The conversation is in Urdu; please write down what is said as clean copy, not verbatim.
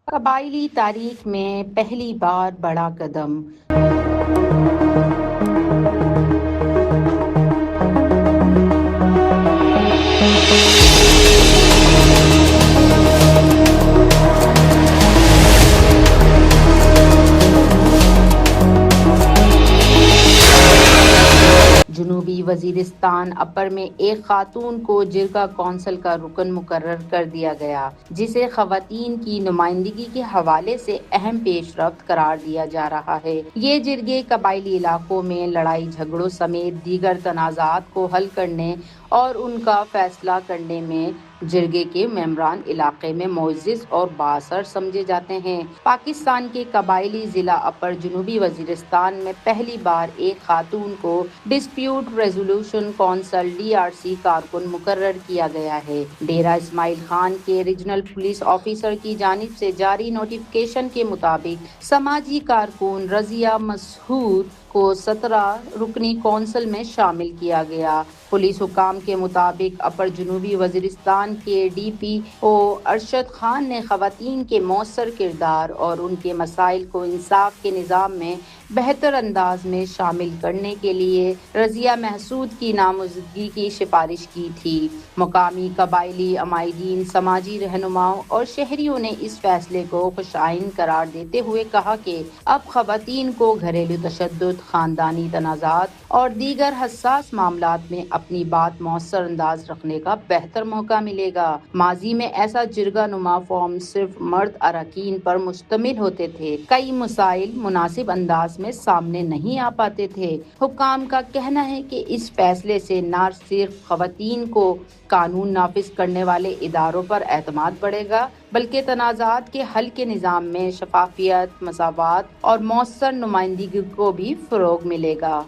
قبائلی تاریخ میں پہلی بار بڑا قدم۔ جنوبی وزیرستان اپر میں ایک خاتون کو جرگہ کونسل کا رکن مقرر کر دیا گیا، جسے خواتین کی نمائندگی کے حوالے سے اہم پیش رفت قرار دیا جا رہا ہے۔ یہ جرگے قبائلی علاقوں میں لڑائی جھگڑوں سمیت دیگر تنازعات کو حل کرنے اور ان کا فیصلہ کرنے میں جرگے کے ممبران علاقے میں معزز اور بااثر سمجھے جاتے ہیں۔ پاکستان کے قبائلی ضلع اپر جنوبی وزیرستان میں پہلی بار ایک خاتون کو ڈسپیوٹ ریزولوشن کونسل DRC کارکن مقرر کیا گیا ہے۔ ڈیرہ اسماعیل خان کے ریجنل پولیس آفیسر کی جانب سے جاری نوٹیفکیشن کے مطابق سماجی کارکن رضیہ مسعود کو 17 رکنی کونسل میں شامل کیا گیا۔ پولیس حکام کے مطابق اپر جنوبی وزیرستان کے DPO ارشد خان نے خواتین کے مؤثر کردار اور ان کے مسائل کو انصاف کے نظام میں بہتر انداز میں شامل کرنے کے لیے رضیہ مسعود کی نامزدگی کی سفارش کی تھی۔ مقامی قبائلی عمائدین، سماجی رہنماؤں اور شہریوں نے اس فیصلے کو خوش آئند قرار دیتے ہوئے کہا کہ اب خواتین کو گھریلو تشدد، خاندانی تنازعات اور دیگر حساس معاملات میں اپنی بات مؤثر انداز رکھنے کا بہتر موقع ملے گا۔ ماضی میں ایسا جرگہ نما فورم صرف مرد اراکین پر مشتمل ہوتے تھے۔ کئی مسائل مناسب انداز میں سامنے نہیں آ پاتے تھے۔ حکام کا کہنا ہے کہ اس فیصلے سے نہ صرف خواتین کو قانون نافذ کرنے والے اداروں پر اعتماد بڑھے گا، بلکہ تنازعات کے حل کے نظام میں شفافیت، مساوات اور مؤثر نمائندگی کو بھی فروغ ملے گا۔